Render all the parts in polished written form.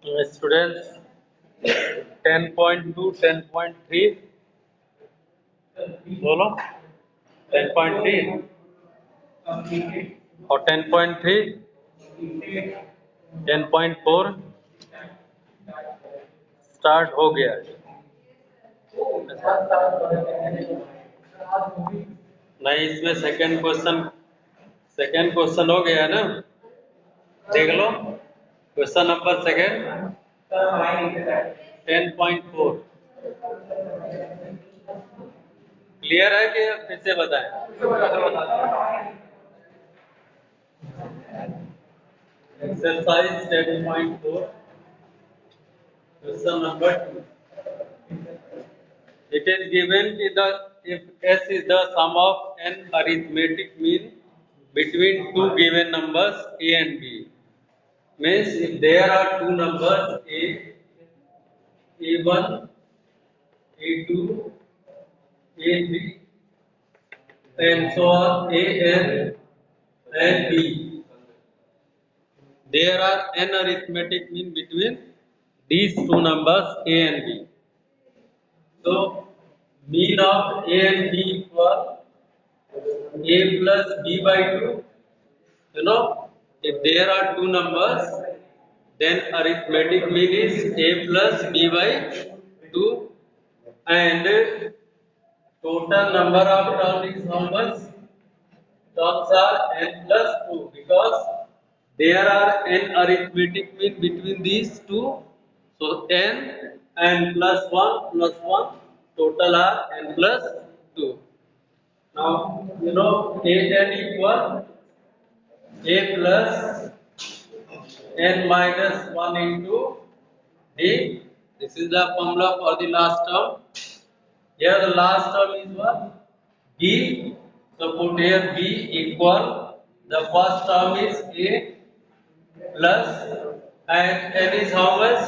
Students 10.2 10.3 बोलो 10.3 और 10.3 10.4 start हो गया है। नहीं, इसमें सेकंड क्वेश्चन हो गया है ना, देख लो क्वेश्चन नंबर सेकंड 10.4 क्लियर है कि फिर से बताएं? Exercise 10.4 question number 2. It is given if S is the sum of n arithmetic mean between two given numbers a and b. Means if there are two numbers a1, a2, a3 and so on an and b. There are n arithmetic mean between these two numbers a and b. So mean of a and b equal a plus b by 2. You know, if there are two numbers, then arithmetic mean is a plus b by 2, and total number of terms is how much? Terms are n plus 2 because there are n arithmetic mean between these two. So n and plus 1 total are n plus 2. Now you know a n equal a plus n minus 1 into d. This is the formula for the last term. Here the last term is what? B. So put here B equal, the first term is A plus, and n is how much?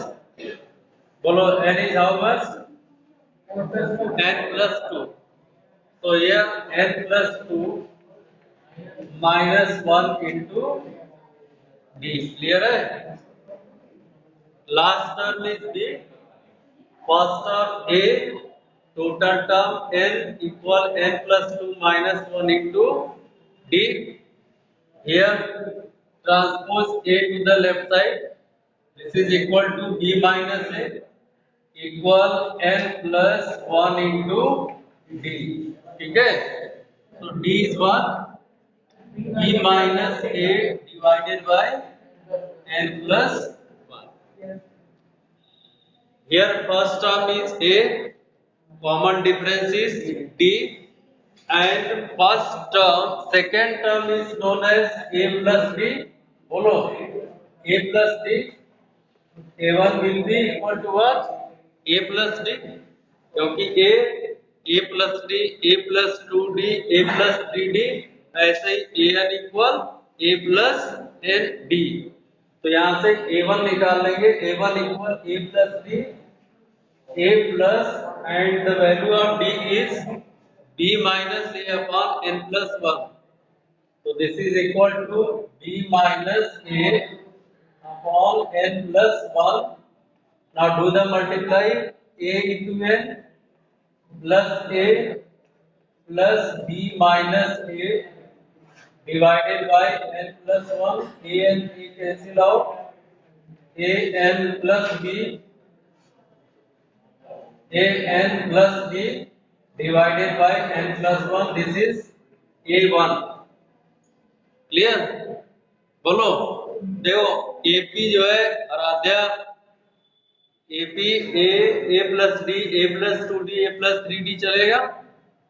Bolo, n is how much? N plus 2. So here n plus 2 minus 1 into D. Clear hai? Last term is B. First term A. Total term n equal n plus 2 minus 1 into D. Here transpose A to the left side. This is equal to B minus A equal n plus 1 into D. ठीक है? So D is what? B minus A divided by n plus 1. Here first term is A, common difference is D, and first term, second term is known as A plus D. Bolo, A plus D. A1 will be equal to what? A plus D. क्योंकि A plus D, A plus 2D, A plus 3D, ऐसे ही AN equal A plus ND. तो यहाँ से A1 निकाल लेंगे. A1 equal A plus D, A plus, and the value of D is B minus A upon N plus 1. So this is equal to B minus A upon N plus 1. Now do the multiply. A into N plus A plus B minus A divided by N plus 1. A and B cancel out. A N plus B, A N plus B divided by N plus 1. This is A1. Clear? बोलो, देखो AP जो है Aaradhya, AP A plus D, A plus 2D, A plus 3D चलेगा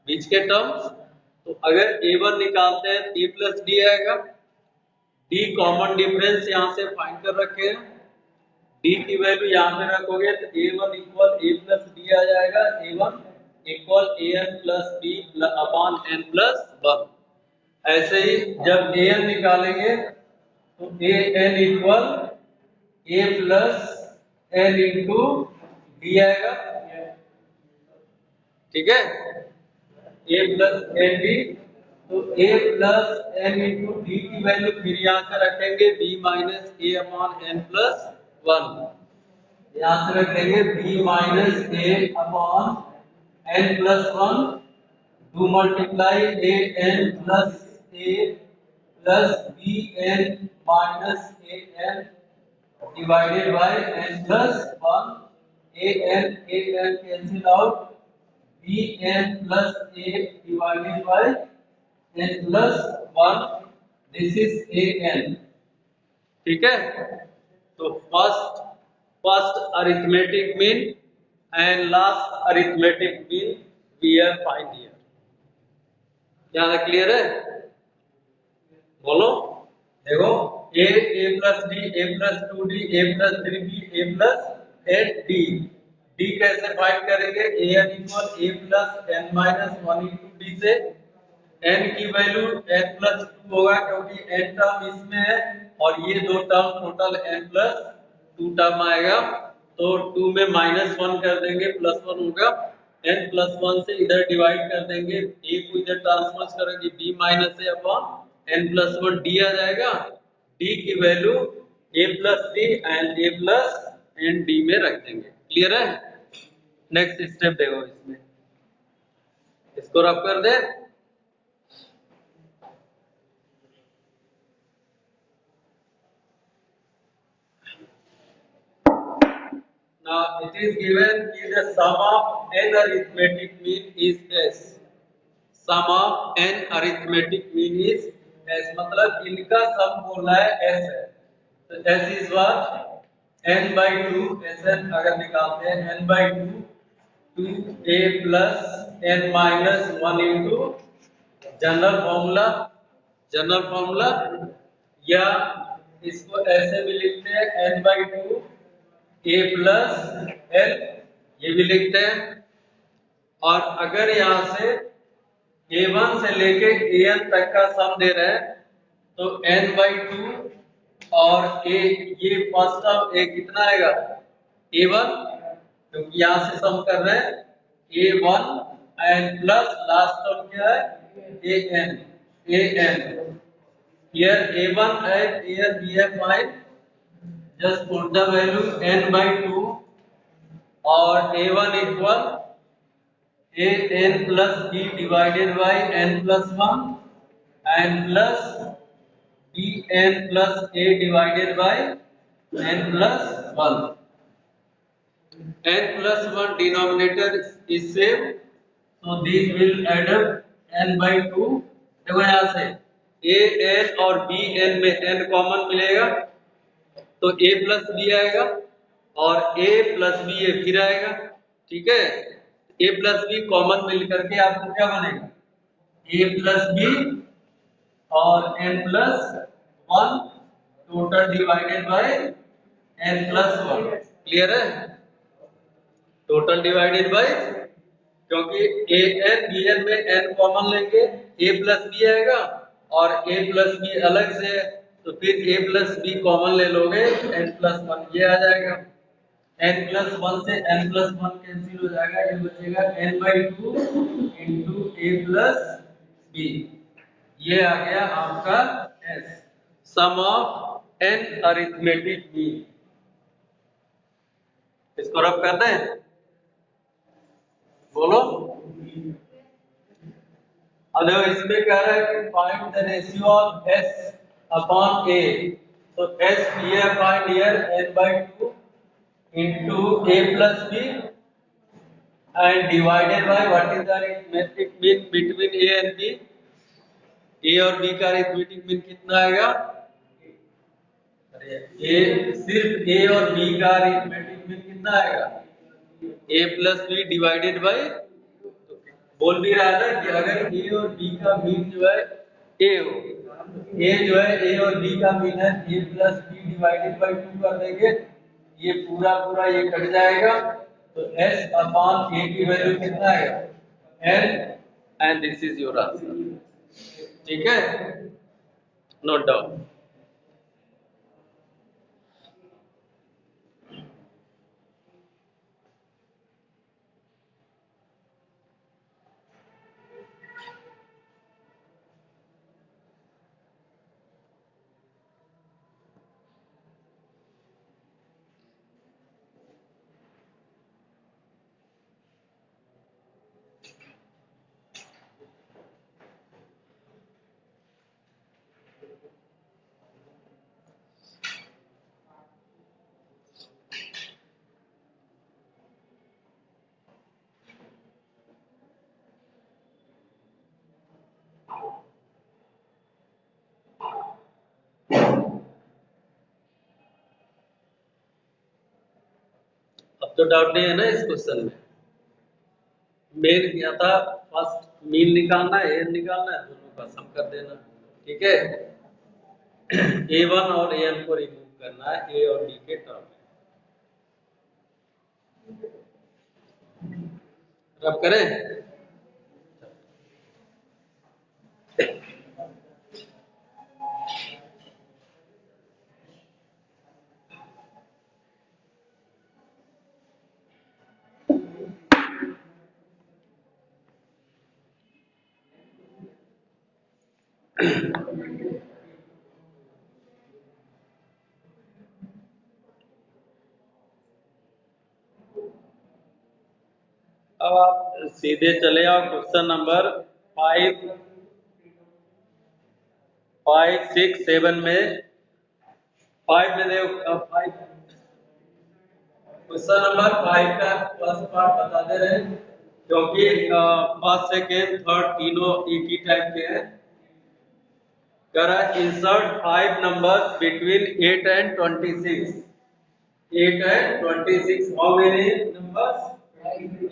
बीच के terms. तो अगर A1 निकालते हैं A plus D आएगा. D कॉमन डिफरेंस यहाँ से फाइंड कर रखे हैं. D की वैल्यू यहाँ पे रखोगे तो A1 equal A plus D आ जाएगा. A1 equal AN plus B upon N plus 1. ऐसे ही जब AN निकालेंगे तो AN equal A plus N into D आएगा. ठीक है? A plus N D. तो A plus N into D की वैल्यू फिर यहाँ से रखेंगे B minus A upon N plus 1. यहाँ से रख देंगे b minus A upon n plus one to multiply a n plus a plus b n minus a n divided by n plus 1 a n cancel out b n plus a divided by n plus 1 this is a n ठीक है तो first arithmetic mean and last arithmetic mean we are find here क्या clear है बोलो देखो A plus D A plus two D A plus three B A plus eight D D कैसे find करेंगे A N equal A plus N minus one into D से N की value N plus two होगा क्योंकि N term इसमें है और ये दो term total N plus to term आएगा तो टू में माइनस वन कर देंगे प्लस वन होगा एन प्लस वन से इधर डिवाइड कर देंगे ए को इधर ट्रांसफर करेंगे बी माइनस ए upon N plus one D आ जाएगा डी की value A plus D and A plus N D में रख देंगे क्लियर है नेक्स्ट स्टेप देखो इसमें इसको रब कर दे now it is given कि the sum of n arithmetic mean is s sum of n arithmetic mean is s मतलब इनका सम बोलना है s है तो s is what n by 2 sn अगर निकालते हैं n by 2 2a plus n minus 1 into general formula या इसको ऐसे भी लिखते हैं n by 2 a plus L ये भी लिखते हैं और अगर यहाँ से a1 से लेके an तक का सम दे रहे हैं तो n by 2 और a ये फर्स्ट टर्म a कितना आएगा a1 क्योंकि यहाँ से सम कर रहे हैं a1 and plus last term क्या है an here a1 and here we have find just put the value n by 2 और a1 equal a n plus b divided by n plus 1 and plus b n plus a divided by n plus 1 n plus 1 denominator is same so these will add up n by 2 देखो यहाँ से a n और b n में n common मिलेगा तो a plus B आएगा और a plus b ये फिर आएगा ठीक है a प्लस बी कॉमन मिल करके आपको क्या बनेगा a प्लस बी और n plus one total divided by n plus one clear है टोटल डिवाइडेड बाय क्योंकि a n b n में n कॉमन लेंगे a प्लस बी आएगा और a प्लस बी अलग से है तो फिर a प्लस बी कॉमन ले लोगे n प्लस वन ये आ जाएगा n प्लस वन से n प्लस वन कैंसिल हो जाएगा ये बचेगा n by 2 into a plus b ये आ गया आपका s sum of n arithmetic mean इसको रब कर दें बोलो अब इसमें कह रहा है कि find the ratio of s upon a तो s ये find here n by 2 into a plus b and divided by what is the arithmetic mean between a and b a और b का अरिथमेटिक मीन कितना आएगा a सिर्फ a और b का arithmetic mean कितना आएगा a plus b divided by बोल भी रहा है ना कि अगर a और b का मीन जो है a हो a जो है a और b का मीन है a plus b divided by 2 कर देंगे ये पूरा पूरा ये कट जाएगा तो s अपॉन a की वैल्यू कितना आएगा n and this is your answer ठीक है नोट डाउन तो डाउट नहीं है ना इस क्वेश्चन में। मेन क्या था, फर्स्ट मीन निकालना है, एन निकालना है, दोनों का सम कर देना। ठीक है, A1 और AN को रिमूव करना है ए और बी के टर्म में। रब करें। अब आप सीधे चले आओ क्वेश्चन नंबर 5, 6, 7 में। 5 में देखो, 5 क्वेश्चन नंबर 5 का फर्स्ट पार्ट बता दे रहे हैं, क्योंकि फर्स्ट सेकेंड थर्ड तीनों एक ही टाइप के हैं। कह रहा है insert 5 numbers between 8 and 26। 8 and 26, how many numbers?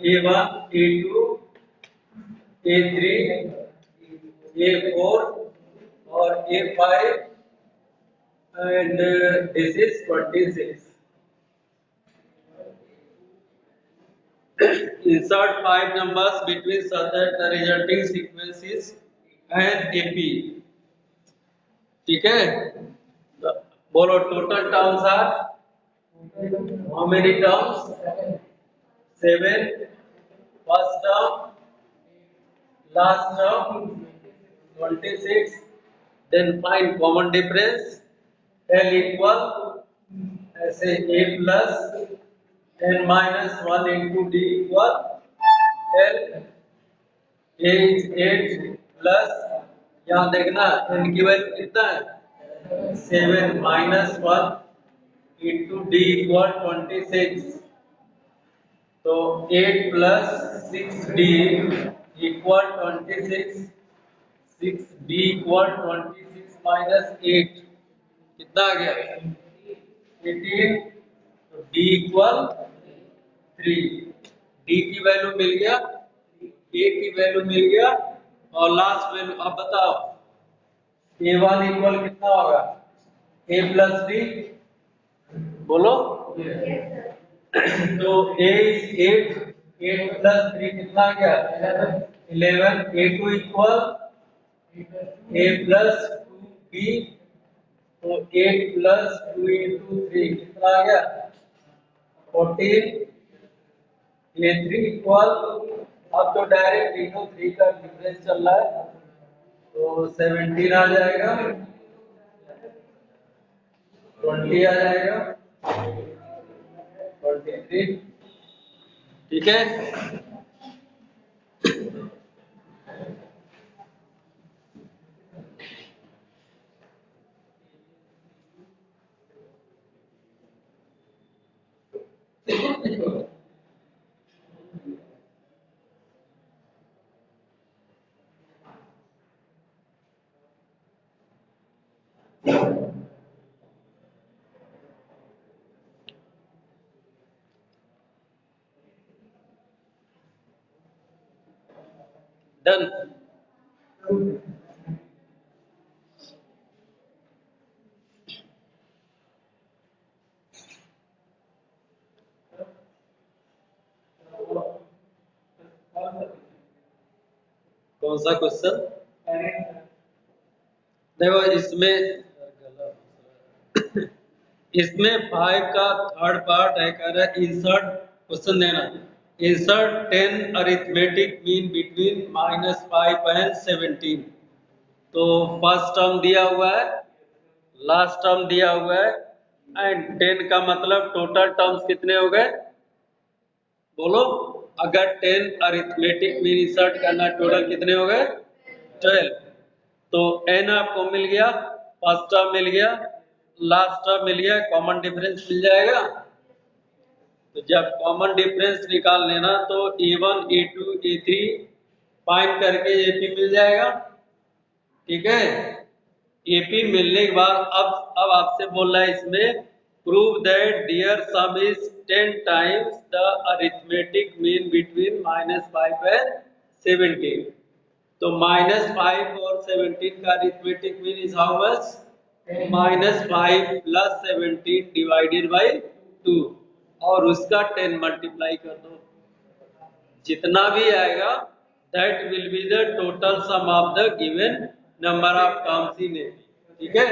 A1, A2, A3, A4 और A5 and this is 26. Insert 5 numbers between such that the resulting sequence is an AP. ठीक है, बोलो total terms are how many terms? 7. First term, last term 26. Then find common difference. L equal ऐसे A plus n minus 1 into D equal L। A is 8 plus, यहाँ देखना n की value कितना है 7 minus 1 into D equal 26। तो 8 plus 6D equal 26। 6D equal 26 minus 8 कितना आ गया 18। तो D equal 3। D की वैल्यू मिल गया, A की वैल्यू मिल गया, और लास्ट वैल्यू अब बताओ A1 इक्वल कितना होगा A प्लस D, बोलो। तो A is 8, 8 plus 3 कितना आ गया 11। A2 equal A plus 2B, तो 8 plus 2 into 3 कितना आ गया 14। A3 इक्वल, अब तो डायरेक्ट तीनों 3 का डिफरेंस चल रहा है, तो 17 आ जाएगा, 20 आ जाएगा, 23। ठीक है, डन। कौन सा क्वेश्चन? देखो इसमें इसमें 5 का थर्ड पार्ट है, कह रहा है इंसर्ट, क्वेश्चन देना insert 10 arithmetic mean between -5 and 17। तो फर्स्ट टर्म दिया हुआ है, लास्ट टर्म दिया हुआ है, एंड 10 का मतलब टोटल टर्म्स कितने हो गए बोलो। अगर 10 अरिथमेटिक मीन इंसर्ट करना, टोटल कितने हो गए 12। तो n आपको मिल गया, फर्स्ट टर्म मिल गया, लास्ट टर्म मिल गया, कॉमन डिफरेंस मिल जाएगा। तो जब कॉमन डिफरेंस निकाल लेना तो A1, A2, A3 फाइंड करके AP मिल जाएगा। ठीक है, AP मिलने के बाद अब आपसे बोल रहा है इसमें Prove that their sum is 10 times the arithmetic mean between -5 and 17. तो -5 और 17 का arithmetic mean is how much? -5 plus 17 divided by 2 और उसका 10 मल्टीप्लाई कर दो, जितना भी आएगा that will be the total sum of the given number of terms in it. ठीक है,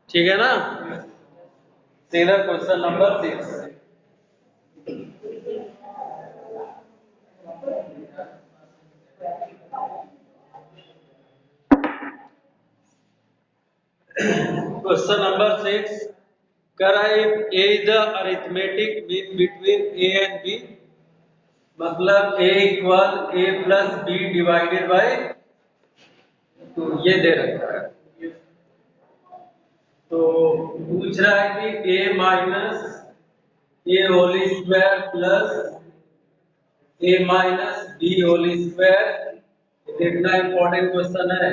ठीक है ना? सीधा question number 6. Question number 6. If A is the arithmetic mean between A and B, मतलब A equal A plus B divided by 2 ये दे रखा है. तो पूछ रहा है कि A minus A whole square plus A minus B whole square, देखना इंपॉर्टेंट क्वेश्चन है,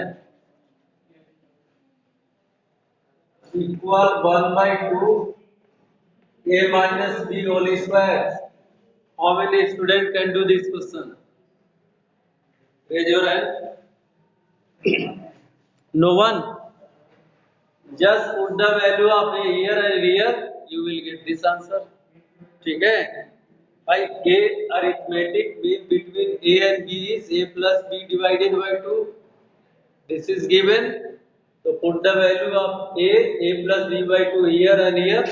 equal 1/2 A minus B whole square. How many students can do this question? Raise your hand. No one. Just put the value of A here and here. You will get this answer. ठीक है? By A arithmetic mean between A and B is A plus B divided by 2. This is given. So put the value of A plus B by 2 here and here.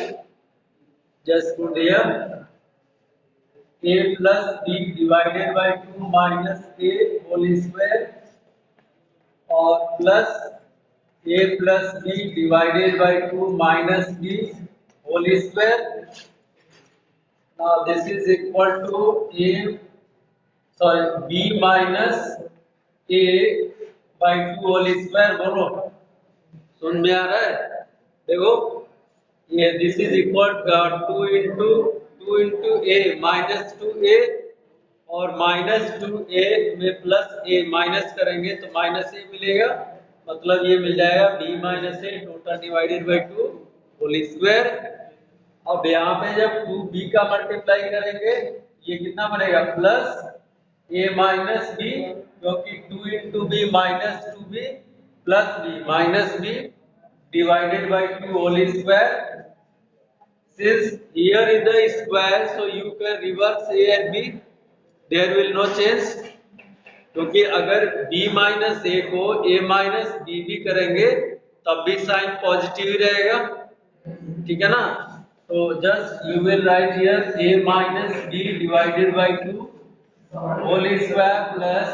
Just put here. A plus B divided by 2 minus A whole square और plus A plus B divided by 2 minus B whole square. Now this is equal to B minus A by 2 whole square. बोलो, सुन में आ रहा है? देखो ये this is equal to 2 into A minus 2A और -2A में plus A minus करेंगे तो -A मिलेगा, मतलब ये मिल जाएगा B minus A total divided by 2 whole square. अब यहाँ पे जब 2B का मल्टीप्लाई करेंगे ये कितना बनेगा प्लस A माइनस B, क्योंकि 2 into B minus 2B plus B minus B divided by 2 whole square. Since here is the square, so you can reverse A and B. There will no change. क्योंकि अगर B minus A को A minus B भी करेंगे तब भी sign positive ही रहेगा. ठीक है ना? तो just you will write here A minus B divided by 2 whole square plus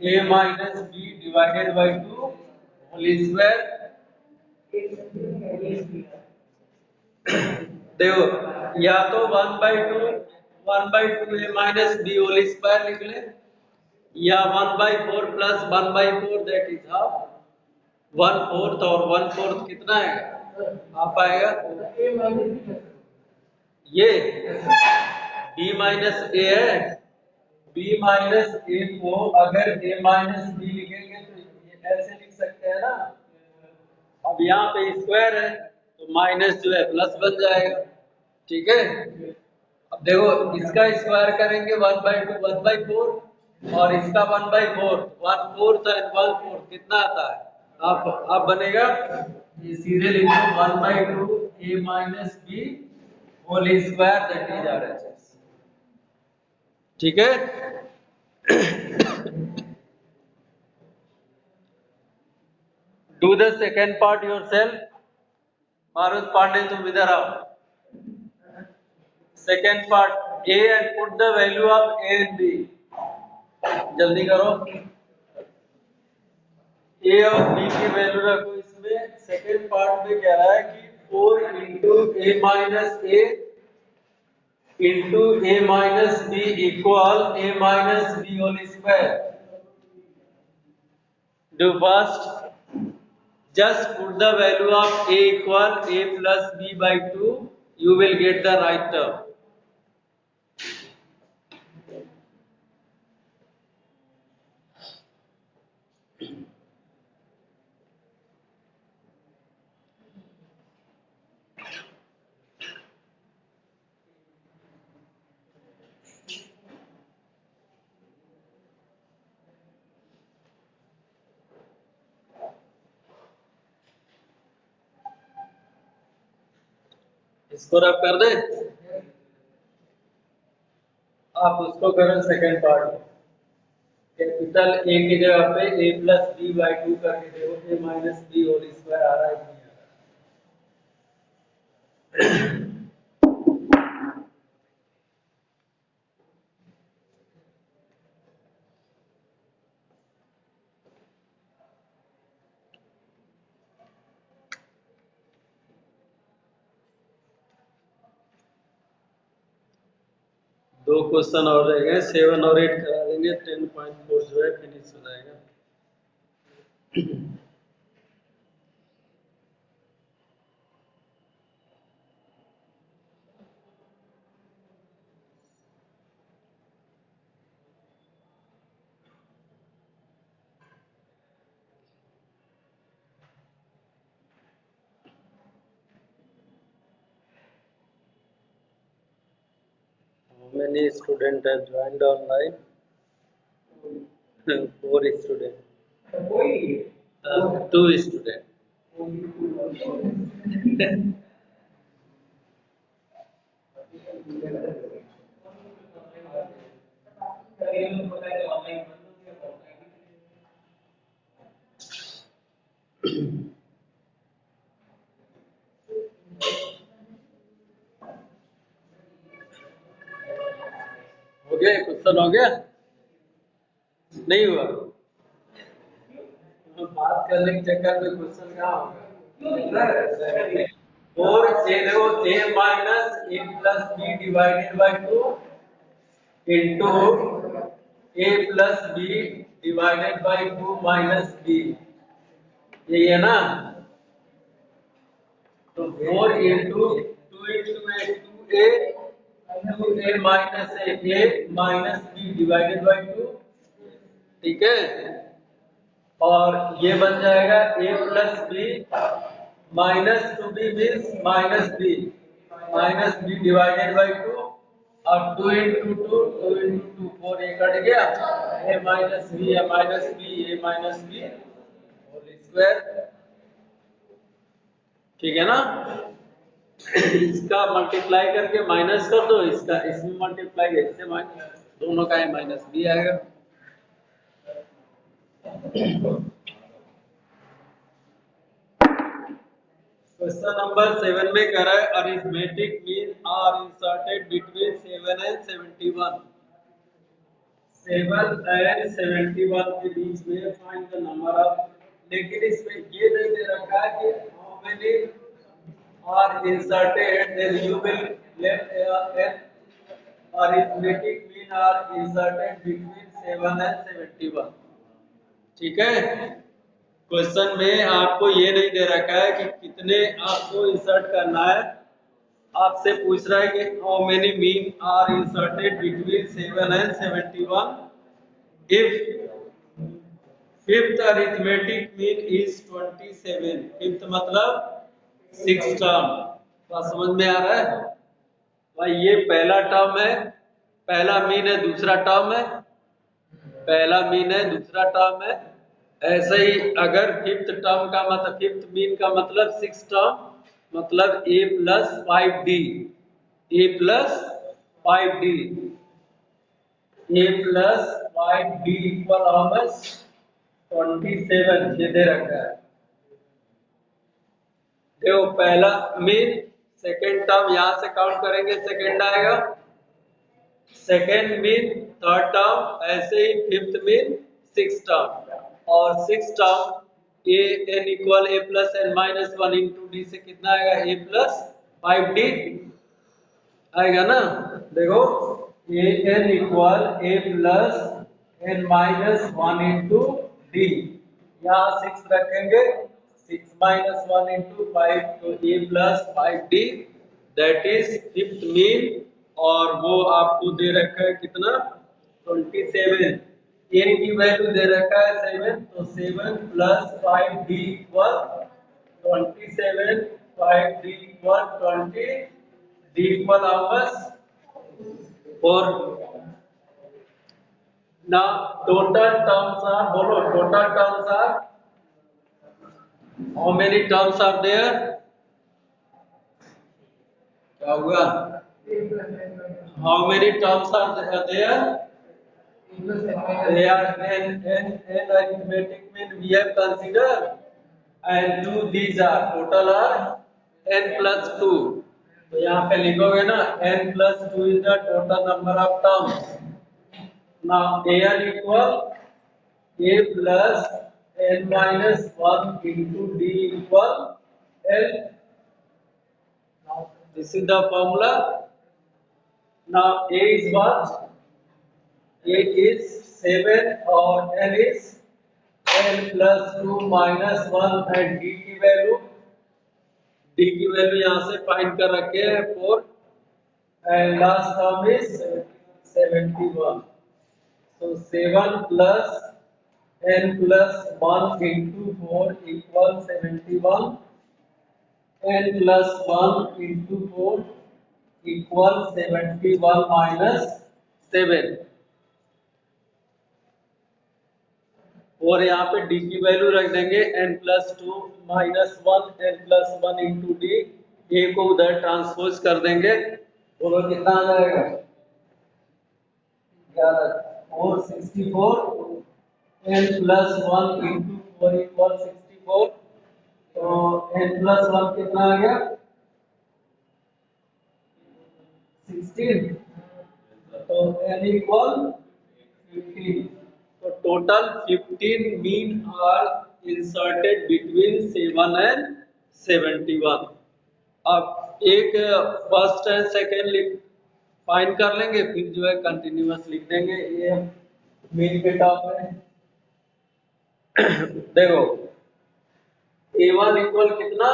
A minus B divided by 2 whole square. देखो या तो 1/2 A minus B whole square लिख ले या 1/4 प्लस 1/4 दैट इज हाफ. 1/4 और 1/4 कितना है आप आएगा ये B माइनस A है. B माइनस A को अगर A माइनस B लिखेंगे तो ये ऐसे लिख सकते हैं ना. अब यहाँ पे स्क्वायर है तो माइनस जो है प्लस बन जाएगा. ठीक है, अब देखो इसका स्क्वायर करेंगे 1/2 1/4 और इसका 1/4 1/4 एंड 1/4 कितना आता है आप बनेगा ये सीधे लिखो 1/2 A minus B whole square that is RHS. ठीक है. Do the second part yourself. Marut Pandey तुम इधर आओ. Second part A and put the value of A and B. जल्दी करो. A और B की वैल्यू रखो इसमें. सेकेंड पार्ट में कह रहा है कि 4 into A minus A into A minus B equal A minus B whole square. Do first. Just put the value of A equal A plus B by 2. You will get the right term. इसको रब कर दे। आप उसको करो second part. Capital A की जगह पे ए plus B by two करके देखो, A minus B whole square आ रहा है कि नहीं आ रहा। दो क्वेश्चन और रह गए, 7 और 8 करा देंगे, 10.4 जो है फिनिश हो जाएगा। How many students have joined online? 4 students. 2 students. हो गया क्वेश्चन, हो गया नहीं हुआ? तो बात करने के चक्कर में क्वेश्चन कहाँ होगा? और ए देखो, A minus A plus B divided by two into A plus B divided by two minus B, यही है ना? तो 4 into two A two A minus B divided by two, ठीक है? और ये बन जाएगा A plus B minus two B means minus B divided by two, और टू इंटू टू फोर, ये कट गया, A minus B whole square, ठीक है ना? इसका मल्टीप्लाई करके माइनस कर दो, इसका इसमें मल्टीप्लाई इससे माइनस, दोनों का माइनस बी आएगा। क्वेश्चन नंबर 7 में कह रहा है arithmetic mean are inserted between 7 and 71। 7 and 71 के बीच में फाइंड द नंबर ऑफ, लेकिन इसमें ये नहीं दे रखा है कि how many are inserted, then you will left an arithmetic mean are inserted between 7 and 71, ठीक है? क्वेश्चन में आपको ये नहीं दे रखा है कि कितने आपको इंसर्ट करना है, आपसे पूछ रहा है कि how many mean are inserted between 7 and 71 if fifth arithmetic mean is 27। Fifth मतलब 6 टर्म, बात समझ में आ रहा है भाई? ये पहला टर्म है, पहला मीन है, दूसरा टर्म है, पहला मीन है, दूसरा टर्म है। ऐसे ही अगर फिफ्थ टर्म का मतलब, फिफ्थ मीन का मतलब 6 टर्म, मतलब a plus 5d, a plus 5d, a plus 5d equal how much? 27, ये दे रखा है। देखो पहला मीन, सेकेंड टर्म यहां से काउंट करेंगे, सेकेंड आएगा, सेकेंड मीन, थर्ड टर्म, ऐसे ही फिफ्थ मीन, सिक्स टर्म, और six term A N equal A plus N minus one into D से कितना आएगा? ए प्लस 5d आएगा ना? देखो A N equal A plus N minus one into D, यहाँ 6 रखेंगे, 6 माइनस 1 इंटू 5, तो A plus 5d, that is fifth mean, और वो आपको दे रखा है कितना? 27। ए की वैल्यू दे रखा है 7, तो 7 plus 5d equal 27, 5d equal 20, d equal how much? 4। now total terms are, बोलो total terms are, how many terms are there? क्या हुआ? How many terms are there? They are n arithmetic mean we have considered, and two these are total are n plus 2. तो यहाँ पे लिखोगे ना n plus 2 is the total number of terms. Now an equal a plus n minus 1 into d equal l. This is the formula. Now a is what? A is 7 और n is n plus 2 minus 1 and d की value यहाँ से find कर रखे हैं 4 and last term is 71. So 7 plus n plus 1 into 4 equals 71. n plus 1 into 4 equals 71 minus 7. और यहाँ पे d की वैल्यू रख देंगे n plus 2 minus 1 n plus 1 into D. a को उधर ट्रांसपोज कर देंगे, बोलो कितना आ जाएगा? 464 n प्लस 1 इंटू 4 इक्वल 64। तो n प्लस 1 कितना आ गया? 16। तो n equal 15। So total 15 mean are inserted between 7 and 71. अब एक फर्स्ट एंड सेकेंड फाइंड कर लेंगे, फिर जो है कंटिन्यूअस लिख देंगे। ये मीन के टॉप में देखो a1 इक्वल कितना?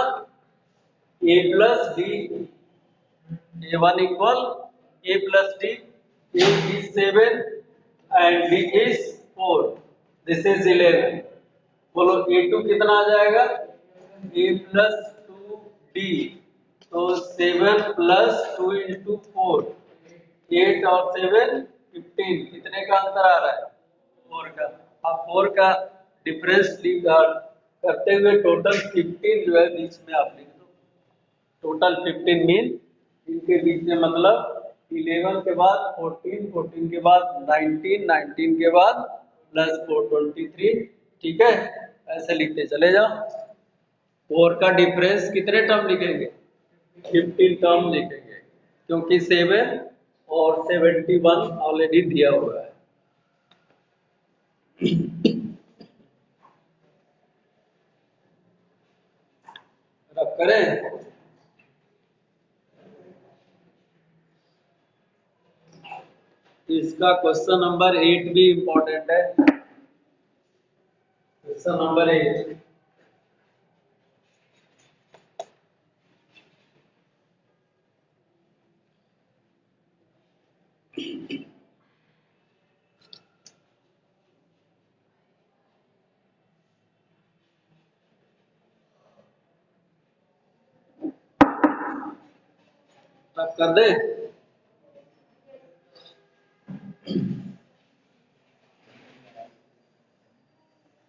a plus D. a1 equal a plus D. a is 7 and d is 4, this is 11। बोलो a2 कितना आ जाएगा? a plus 2d। तो 7 प्लस 2 इंटू 4, 8 और 7 15। कितने का अंतर आ रहा है? 4 का। अब 4 का डिफरेंस करते हुए टोटल 15 जो है बीच में आप लिख दो। टोटल 15 मीन इनके बीच में मतलब 11 के बाद 14, 14 के बाद 19, 19 के बाद प्लस 4 23। ठीक है, ऐसे लिखते चले जाओ। 4 का डिफरेंस कितने टर्म लिखेंगे? 15 टर्म लिखेंगे, क्योंकि 7 और 71 ऑलरेडी दिया हुआ है। रब करें। इसका क्वेश्चन नंबर 8 भी इंपॉर्टेंट है। क्वेश्चन नंबर 8 रब कर दे।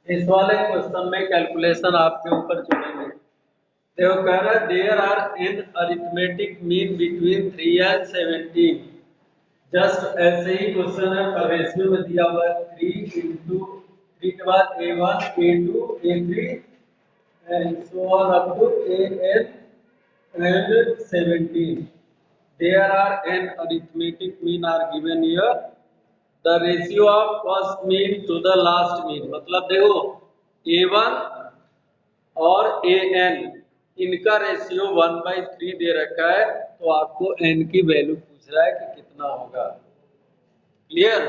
इस वाले क्वेश्चन में कैलकुलेशन आपके ऊपर छोड़ेंगे। देखो कह रहा है there are an arithmetic mean between 3 and 17। जस्ट ऐसे ही क्वेश्चन है, पर रेशियो में दिया हुआ है 3 into 3 के बाद a1 a2 a3 and so on up to an and 17. There are n arithmetic mean are given here. The ratio of first mean to the last mean, मतलब देखो a1 और an इनका रेशियो 1/3 दे रखा है, तो आपको n की value पूछ रहा है कि कितना होगा। क्लियर?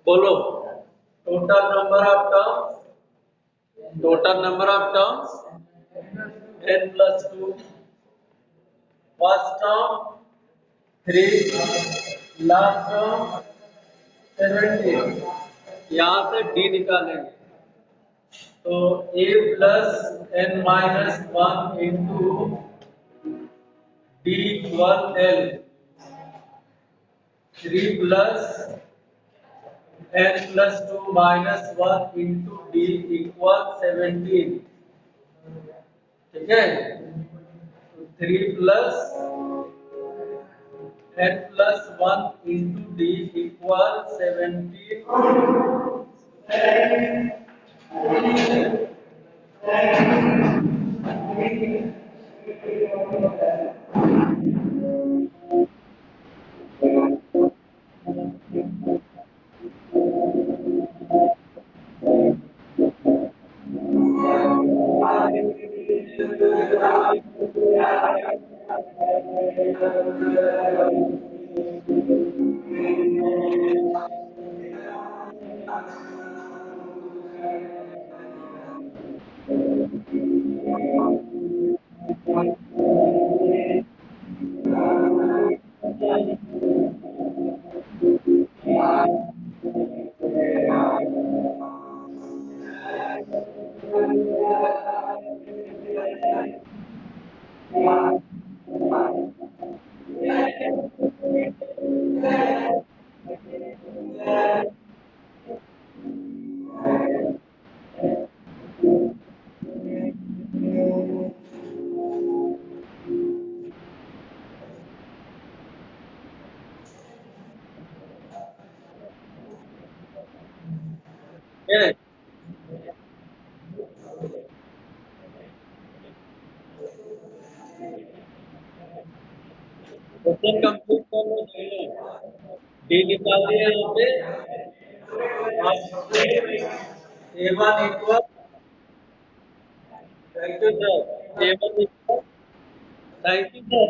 बोलो total number of terms n plus 2। First term 3, last term 17। यहाँ से d निकालेंगे, तो a plus n minus 1 into d equal l, 3 plus n plus 2 minus 1 into d equal 17। ठीक है, 3 plus n plus 1 into d equal 17 है। Question complete कर लो D निकाल दिया यहाँ पे A1 equal thank you sir A1 equal thank you sir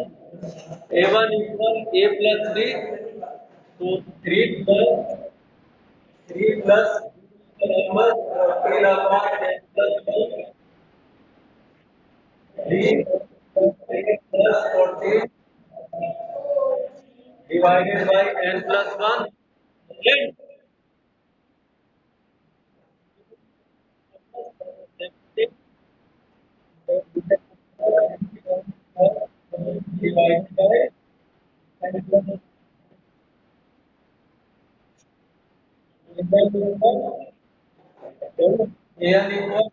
A1 equal A plus 3 तो 3 plus बराबर 14 upon n plus 1 3 plus 14 divided by n plus 1 and divided by n plus 1 n equal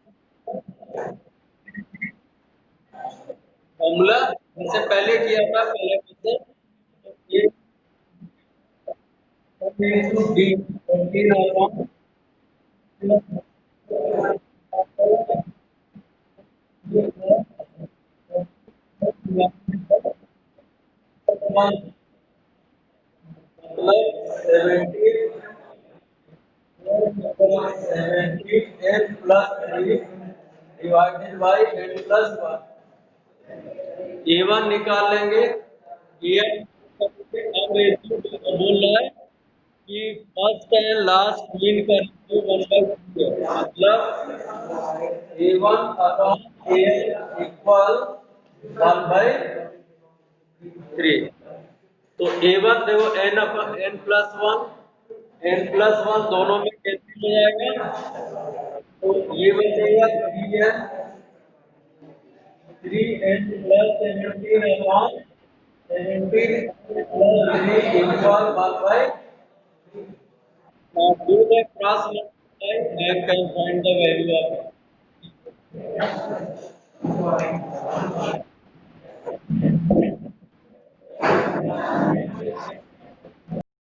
formula इससे पहले किया था पहले question A into D 14 upon मतलब 17 n plus 3 divided by n plus 1 A1 निकाल लेंगे A1 अब रेशियो बोल रहा है कि फर्स्ट एंड लास्ट मीन का रेशियो 1/3 है मतलब A1 अपॉन AN इक्वल 1/3 तो A1 देखो n अपॉन n प्लस 1 दोनों में कैंसिल हो जाएगा तो ये बचेगा 3n plus 17 upon 17 plus 3 equal 1 by now do the cross multiply and can find the value of